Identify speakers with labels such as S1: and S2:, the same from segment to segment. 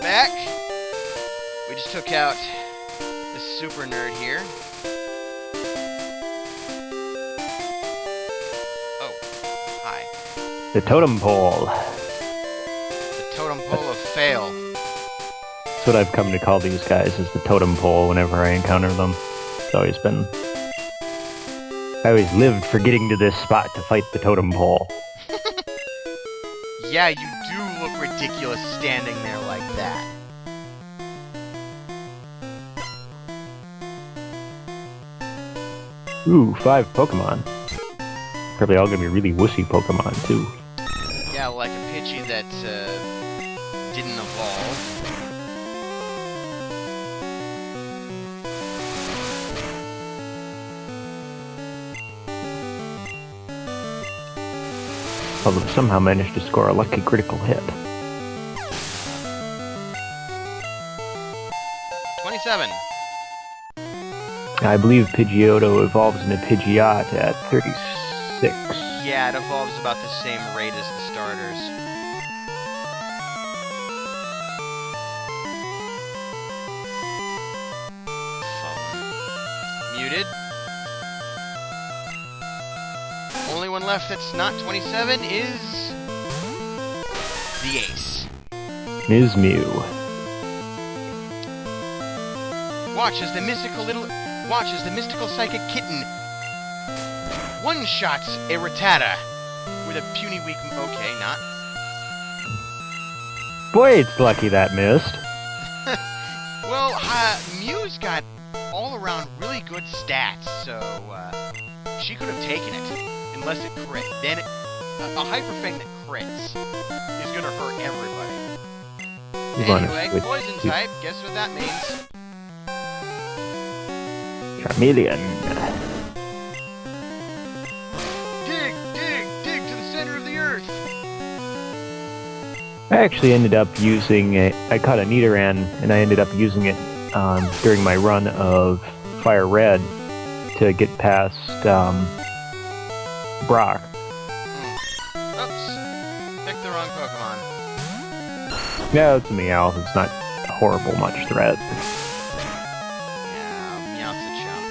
S1: back. We just took out the super nerd here. Oh, hi.
S2: The Totem Pole.
S1: The Totem Pole of Fail.
S2: That's what I've come to call these guys, is the Totem Pole whenever I encounter them. It's always been... I always lived for getting to this spot to fight the Totem Pole.
S1: Yeah, you do look ridiculous standing there like that.
S2: Ooh, 5 Pokemon. Probably all gonna be really wussy Pokemon, too.
S1: Yeah, like a Pidgey that didn't evolve.
S2: Although somehow managed to score a lucky critical hit.
S1: 27.
S2: I believe Pidgeotto evolves into Pidgeot at 36.
S1: Yeah, it evolves about the same rate as the starters. Phone. Muted. Only one left that's not 27 is... the Ace.
S2: Ms. Mew.
S1: Watch as the mystical psychic kitten one-shots a Rattata with a puny weak... Okay, not.
S2: Boy, it's lucky that missed.
S1: Well, Mew's got all-around really good stats, so she could have taken it. Unless it crit. Then a Hyper Fang that crits is gonna hurt everybody. Anyway, poison type. Guess what that means?
S2: Charmeleon.
S1: Dig to the center of the earth.
S2: I actually ended up using I caught a Nidoran, and I ended up using it during my run of Fire Red to get past Brock.
S1: Oops. Picked the wrong Pokemon.
S2: Yeah, it's a Meowth. It's not a horrible much threat.
S1: Yeah, Meowth's a chump.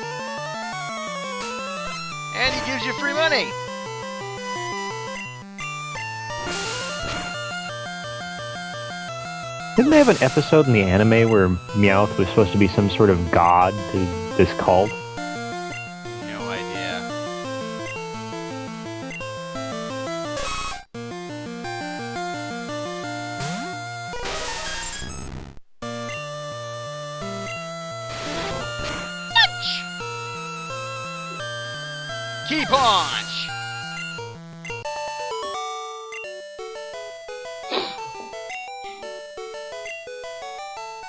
S1: And he gives you free money!
S2: Didn't they have an episode in the anime where Meowth was supposed to be some sort of god to this cult?
S1: No idea. Key Punch!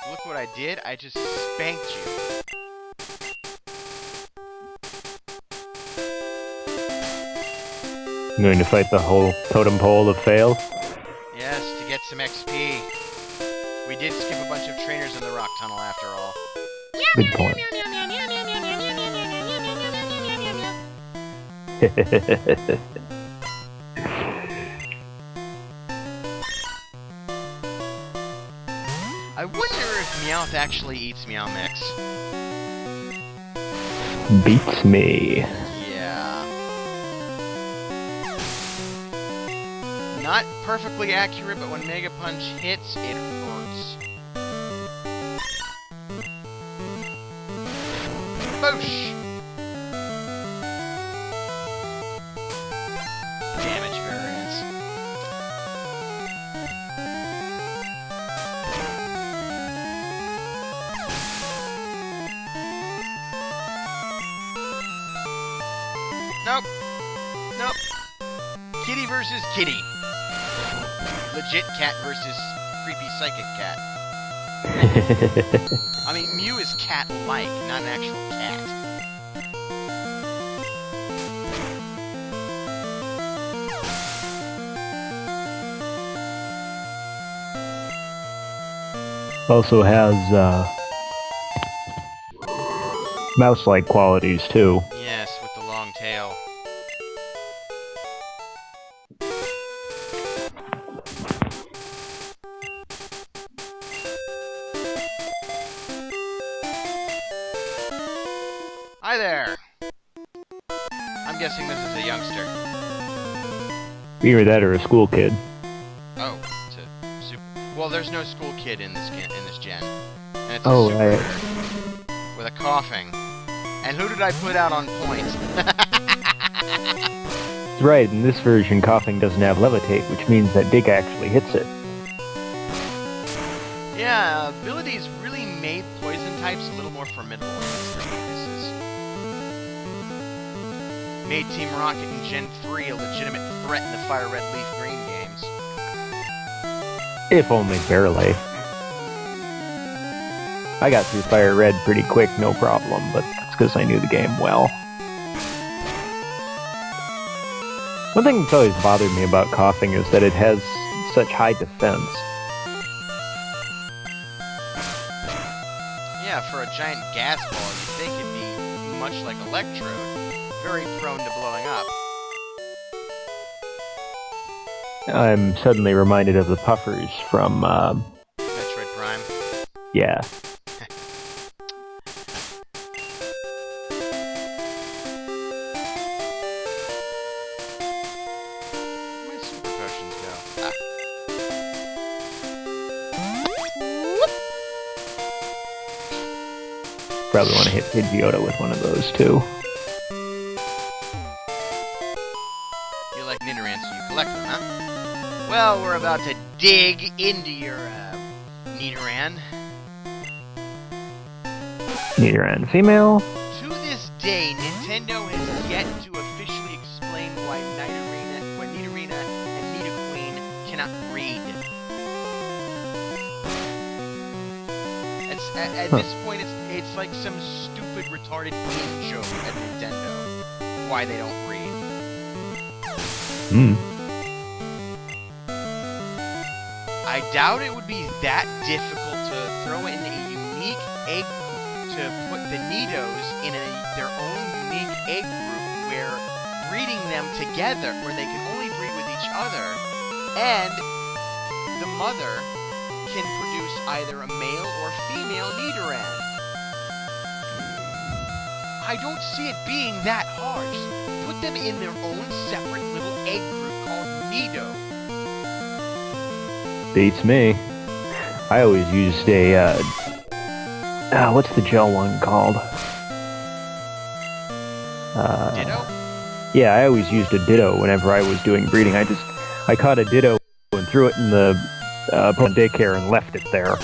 S1: Look what I did, I just spanked you.
S2: I'm going to fight the whole Totem Pole of Fail?
S1: Yes, to get some XP. We did skip a bunch of trainers in the rock tunnel after all.
S2: Good point.
S1: I wonder if Meowth actually eats Meow Mix.
S2: Beats me.
S1: Yeah. Not perfectly accurate, but when Mega Punch hits, it hurts. Boosh! Damage variance. Nope. Nope. Kitty versus kitty. Legit cat versus creepy psychic cat. I mean, Mew is cat-like, not an actual cat.
S2: Also has mouse-like qualities too.
S1: Yes, with the long tail. Hi there! I'm guessing this is a youngster.
S2: Either that or a school kid.
S1: Oh, it's a super... Well, there's no school kid in this gen. And it's a
S2: Oh,
S1: super
S2: right.
S1: nerd with a coughing. And who did I put out on point?
S2: That's right, in this version, coughing doesn't have levitate, which means that Dig actually hits it.
S1: Yeah, abilities really made poison types a little more formidable against their weaknesses. Made Team Rocket in Gen 3 a legitimate threat in the Fire Red Leaf Green games.
S2: If only barely. I got through Fire Red pretty quick, no problem, but that's because I knew the game well. One thing that's always bothered me about coughing is that it has such high defense.
S1: Yeah, for a giant gas ball, you'd think it'd be much like Electrode, very prone to blowing up.
S2: I'm suddenly reminded of the puffers from,
S1: Metroid Prime.
S2: yeah.
S1: Where'd my super potions go? Ah.
S2: Probably want to hit Pidgeotto with one of those, too.
S1: You like Nidoran, so you collect them, huh? Well, we're about to dig into your, Nidoran.
S2: Nidoran female.
S1: To this day, Nintendo has yet to officially explain why Nidorina and Nidoqueen cannot breed. At this point, it's like some stupid, retarded meme joke at Nintendo. Why they don't breed. I doubt it would be that difficult to throw in a unique egg to put the Nidos in their own unique egg group where breeding them together, where they can only breed with each other, and the mother can produce either a male or female Nidoran. I don't see it being that hard. Just put them in their own separate little egg group called Nido.
S2: Beats me. I always used a, what's the gel one called?
S1: Ditto?
S2: Yeah, I always used a Ditto whenever I was doing breeding. I caught a Ditto and threw it in the daycare and left it there.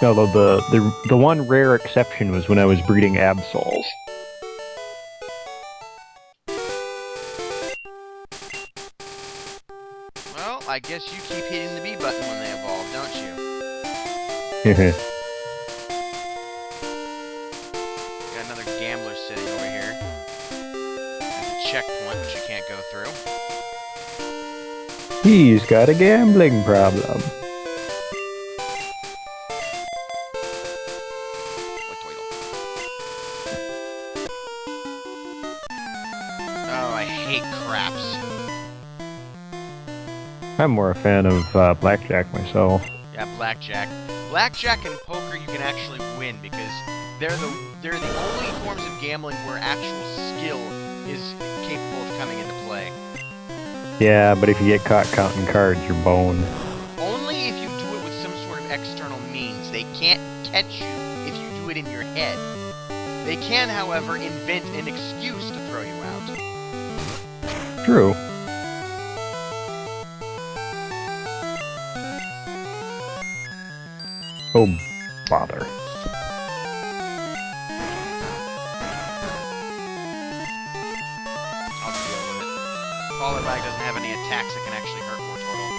S2: Although the one rare exception was when I was breeding Absols.
S1: Well, I guess you keep hitting the B button when they evolve, don't you? Got another gambler sitting over here. There's a checkpoint which you can't go through.
S2: He's got a gambling problem.
S1: Oh, I hate craps.
S2: I'm more a fan of blackjack myself.
S1: Yeah, blackjack. Blackjack and poker you can actually win because they're the only forms of gambling where actual skill is capable of coming into play.
S2: Yeah, but if you get caught counting cards, you're boned.
S1: Only if you do it with some sort of external means. They can't catch you if you do it in your head. They can, however, invent an excuse to throw you out.
S2: True. Oh, bother.
S1: I'll deal with it. Poliwag doesn't have any attacks that can actually hurt Wartortle.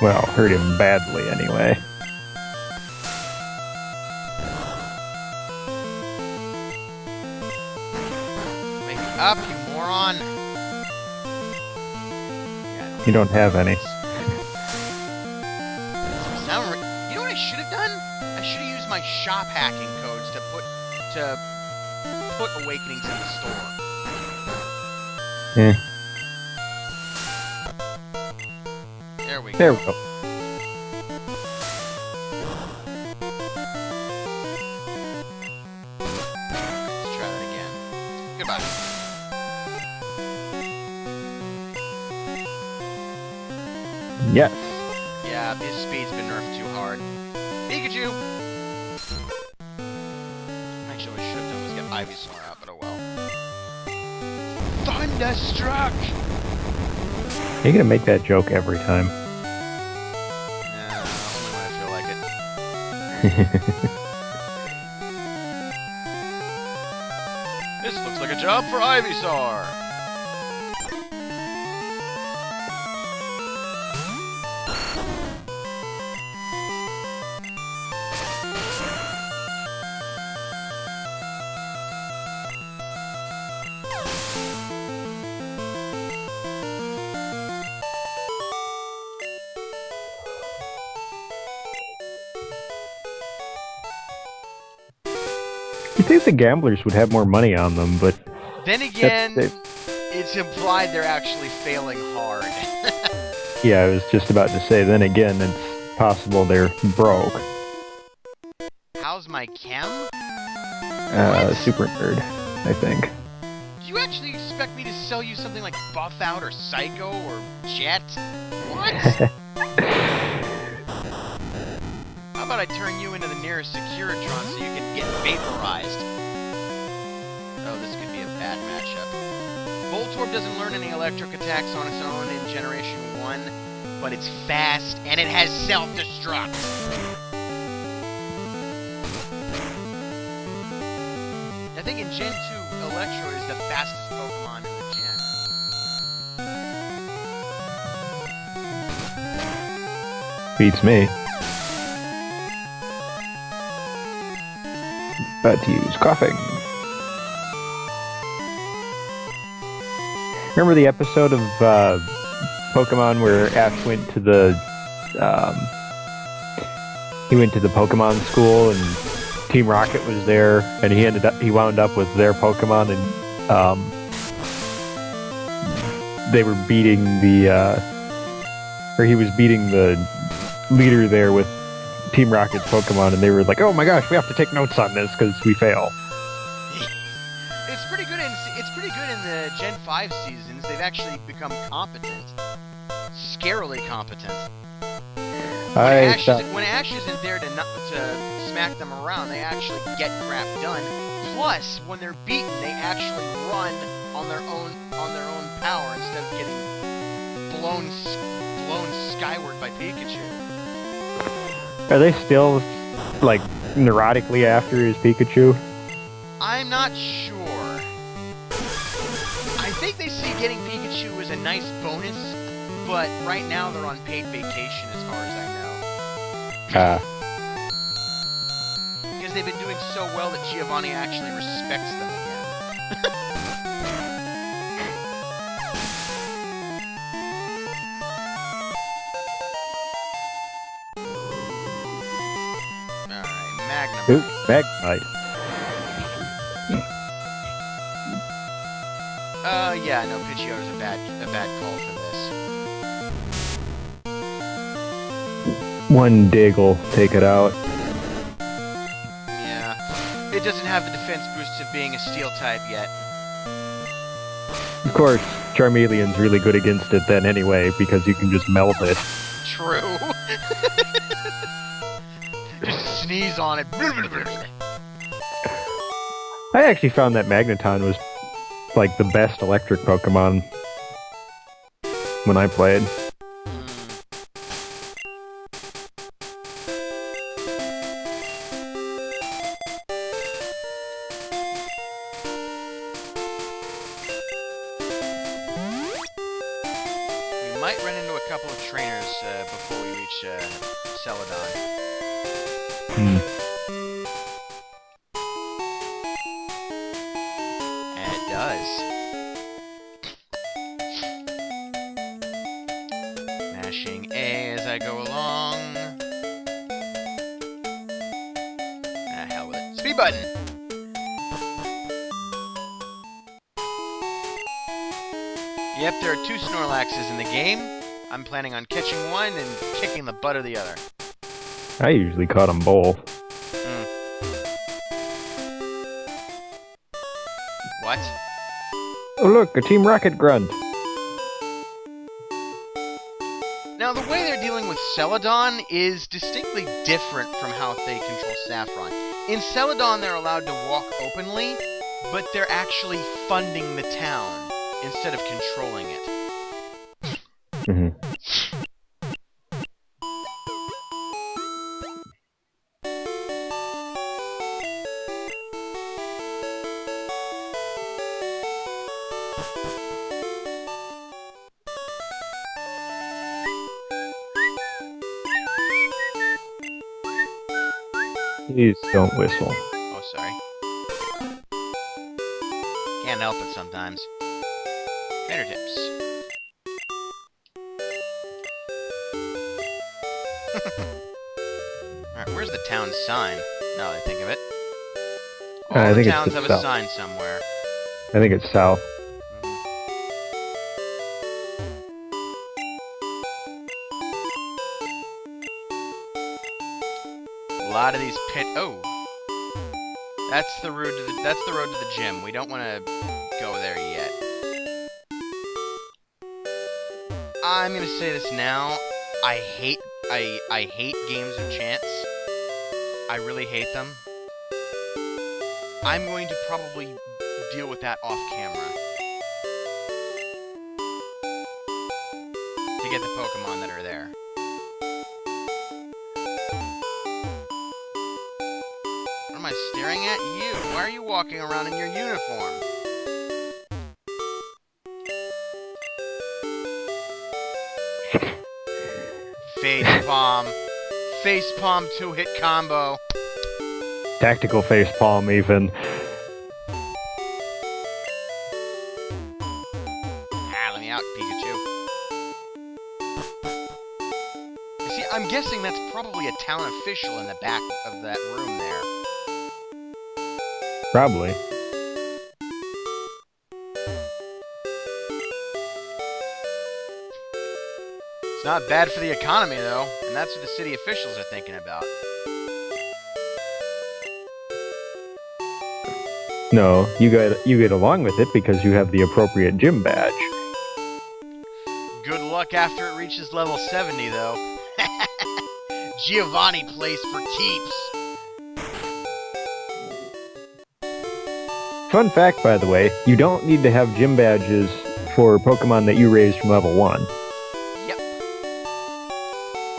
S2: Well, hurt him badly anyway.
S1: Wake up, you moron! Yeah,
S2: You don't have any.
S1: You know what I should have done? I should have used my shop hacking codes to put Awakenings in the store.
S2: Yeah.
S1: There we go.
S2: There we go. Yes.
S1: Yeah, his speed's been nerfed too hard. Pikachu! Actually, what I should have done was get Ivysaur out, but oh well. Thunderstruck!
S2: You're gonna make that joke every time.
S1: Nah, only when I feel like it. This looks like a job for Ivysaur!
S2: You think the gamblers would have more money on them, but...
S1: Then again, it's implied they're actually failing hard.
S2: Yeah, I was just about to say, then again, it's possible they're broke.
S1: How's my chem?
S2: Super nerd, I think.
S1: Do you actually expect me to sell you something like Buff Out or Psycho or Jet? What? How about I turn you into the nearest Securitron so you can get vaporized? Oh, this could be a bad matchup. Voltorb doesn't learn any electric attacks on its own in Generation 1, but it's fast and it has self-destruct. I think in Gen 2, Electro is the fastest Pokemon in the gen.
S2: Beats me. About to use coughing. Remember the episode of Pokemon where Ash went to the Pokemon school and Team Rocket was there, and he wound up with their Pokemon, and they were beating he was beating the leader there with Team Rocket's Pokemon, and they were like, "Oh my gosh, we have to take notes on this because we fail."
S1: It's pretty good in the Gen 5 seasons. They've actually become competent, scarily competent. When Ash isn't there to smack them around, they actually get crap done. Plus, when they're beaten, they actually run on their own power instead of getting blown skyward by Pikachu.
S2: Are they still, like, neurotically after his Pikachu?
S1: I'm not sure. I think they see getting Pikachu as a nice bonus, but right now they're on paid vacation as far as I know. Because they've been doing so well that Giovanni actually respects them again.
S2: Ooh, Magnemite.
S1: Yeah, no, Pidgeotto's a bad call for this.
S2: One dig will take it out.
S1: Yeah. It doesn't have the defense boosts of being a steel type yet.
S2: Of course, Charmeleon's really good against it then anyway, because you can just melt it.
S1: True. Just sneeze on it.
S2: I actually found that Magneton was, like, the best electric Pokemon when I played.
S1: We might run into a couple of trainers before we reach Celadon. And it does. Mashing A as I go along. Ah, hell with it. Speed button! Yep, there are 2 Snorlaxes in the game. I'm planning on catching one and kicking the butt of the other.
S2: I usually caught them both.
S1: What?
S2: Oh look, a Team Rocket grunt.
S1: Now, the way they're dealing with Celadon is distinctly different from how they control Saffron. In Celadon, they're allowed to walk openly, but they're actually funding the town instead of controlling it.
S2: Mm-hmm. Please don't whistle.
S1: Oh, sorry. Can't help it sometimes. Trainer tips. Alright, where's the town sign? Now that I think of it. All
S2: I
S1: the
S2: think
S1: towns
S2: it's
S1: have a
S2: south.
S1: sign somewhere.
S2: I think it's south.
S1: A lot of these pit. Oh, that's the road to the gym. We don't want to go there yet. I'm gonna say this now. I hate games of chance. I really hate them. I'm going to probably deal with that off camera to get the Pokemon that are there. What am I staring at? You! Why are you walking around in your uniform? Facepalm. Facepalm 2-hit combo.
S2: Tactical face palm, even.
S1: Ah, let me out, Pikachu. See, I'm guessing that's probably a town official in the back of that room there.
S2: Probably.
S1: It's not bad for the economy, though, and that's what the city officials are thinking about.
S2: No, you get along with it because you have the appropriate gym badge.
S1: Good luck after it reaches level 70, though. Giovanni plays for keeps.
S2: Fun fact, by the way, you don't need to have gym badges for Pokemon that you raised from level 1.
S1: Yep.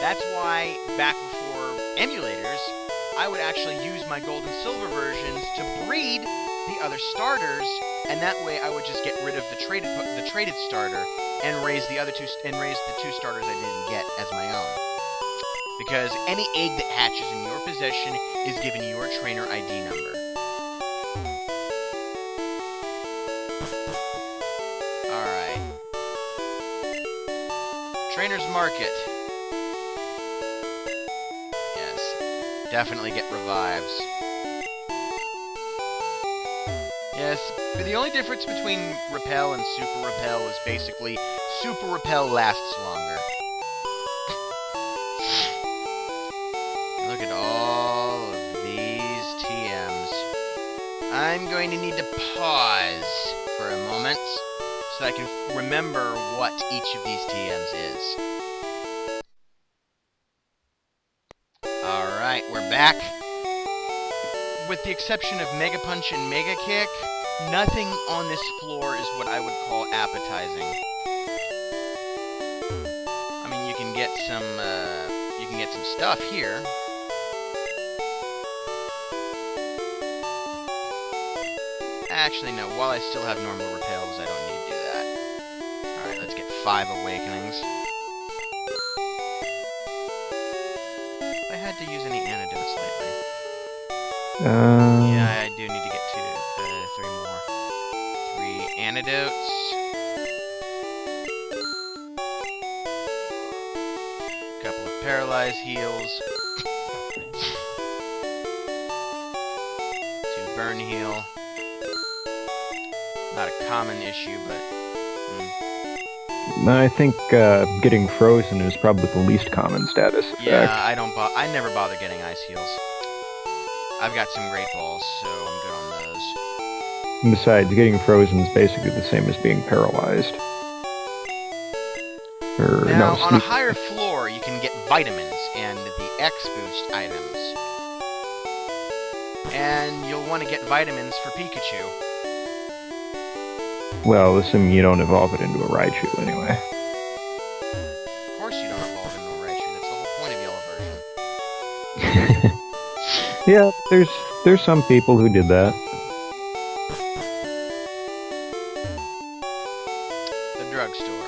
S1: That's why, back before emulators, I would actually use my gold and silver versions to breed the other starters, and that way I would just get rid of the traded starter and raise the two starters I didn't get as my own. Because any egg that hatches in your possession is given your trainer ID number. Alright. Trainer's Market. Yes. Definitely get revives. Yes, but the only difference between Repel and Super Repel is basically Super Repel lasts longer. Look at all of these TMs. I'm going to need to pause for a moment so I can remember what each of these TMs is. Alright, we're back. With the exception of Mega Punch and Mega Kick, nothing on this floor is what I would call appetizing. I mean, you can get some stuff here. Actually, no. While I still have normal repels, I don't need to do that. Alright, let's get 5 awakenings. Have I had to use any antidotes lately? Yeah, I do need to get 3 more. 3 antidotes. A couple of paralyzed heals. 2 burn heal. Not a common issue, but...
S2: I think getting frozen is probably the least common status effect.
S1: Yeah, I never bother getting ice heals. I've got some great balls, so I'm good on those.
S2: Besides, getting frozen is basically the same as being paralyzed.
S1: Now,
S2: no,
S1: on a higher floor, you can get vitamins and the X-Boost items. And you'll want to get vitamins for Pikachu.
S2: Well, assuming you don't evolve it into a Raichu anyway.
S1: Of course you don't evolve into a Raichu. That's the whole point of Yellow version.
S2: Yeah, there's some people who did that.
S1: The drugstore.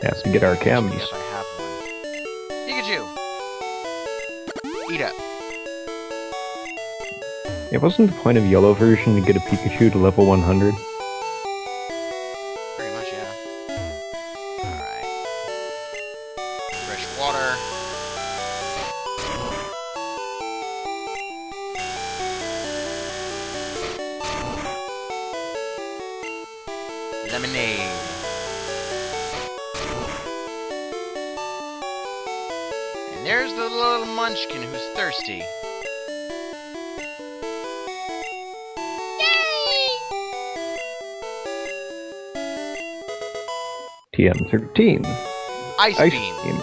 S2: Have to get our chems.
S1: If I have one. Pikachu! Eat up.
S2: It wasn't the point of Yellow version to get a Pikachu to level 100?
S1: Pretty much, yeah. Alright. Fresh water. Lemonade. And there's the little munchkin who's thirsty.
S2: TM13.
S1: Ice Beam.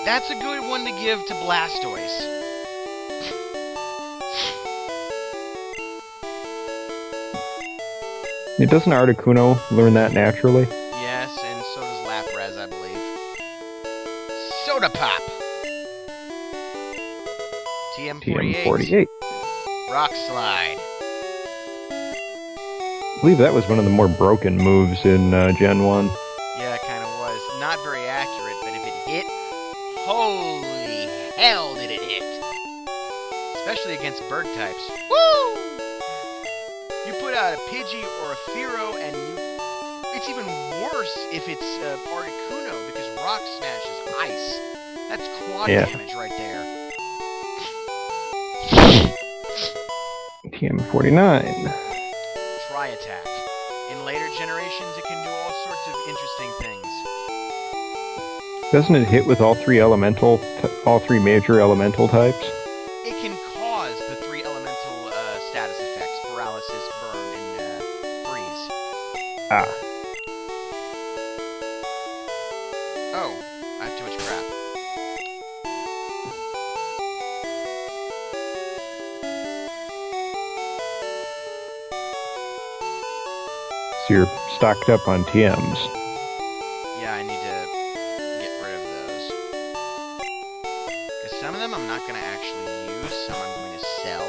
S1: That's a good one to give to Blastoise.
S2: Doesn't Articuno learn that naturally?
S1: Yes, and so does Lapras, I believe. Soda Pop! TM48. Rock Slide.
S2: I believe that was one of the more broken moves in Gen 1.
S1: Yeah, it kind of was. Not very accurate, but if it hit, holy hell did it hit! Especially against bird types. Woo! You put out a Pidgey or a Fearow, and it's even worse if it's Articuno, because Rock Smash is ice. That's quad damage right there.
S2: TM49.
S1: Tri-Attack. In later generations, it can do all sorts of interesting things.
S2: Doesn't it hit with all three major elemental types?
S1: It can cause the three elemental status effects: paralysis, burn, and freeze.
S2: Ah.
S1: Oh, I have too much crap.
S2: So you're stocked up on TMs.
S1: Yeah, I need to get rid of those. Because some of them I'm not going to actually use, some I'm going to sell.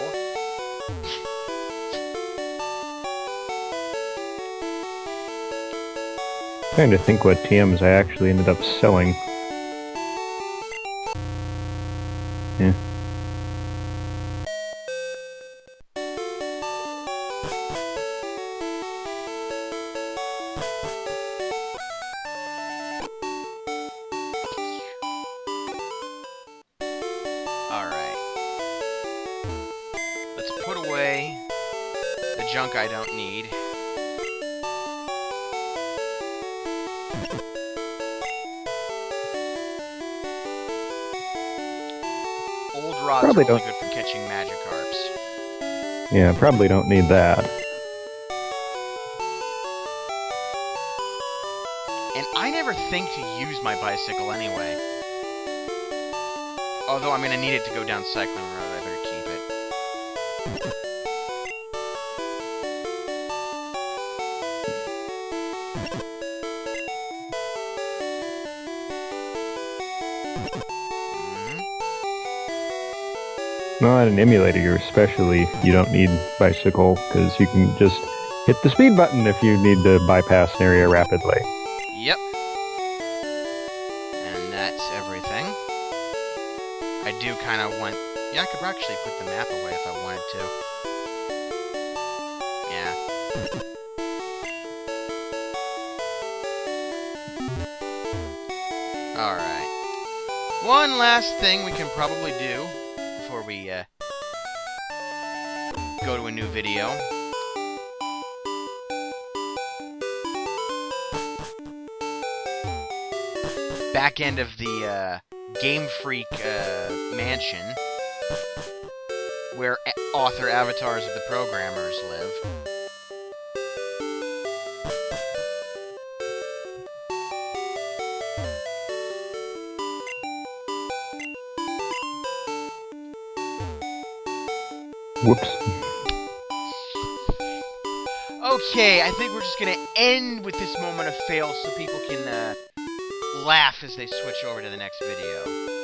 S2: Trying to think what TMs I actually ended up selling. Yeah.
S1: Alright. Let's put away the junk I don't need. Old rods
S2: Probably
S1: are only
S2: don't.
S1: good for catching Magikarps.
S2: Yeah, probably don't need that.
S1: And I never think to use my bicycle anyway. Although I'm gonna need it to go down Cycling Road, I better keep it.
S2: Well, at an emulator especially, you don't need bicycle, because you can just hit the speed button if you need to bypass an area rapidly.
S1: Yep. And that's everything. I do kind of want... Yeah, I could actually put the map away if I wanted to. Yeah. Alright. One last thing we can probably do before we go to a new video. Back end of the Game Freak mansion, where author avatars of the programmers live.
S2: Whoops.
S1: Okay, I think we're just gonna end with this moment of fail so people can laugh as they switch over to the next video.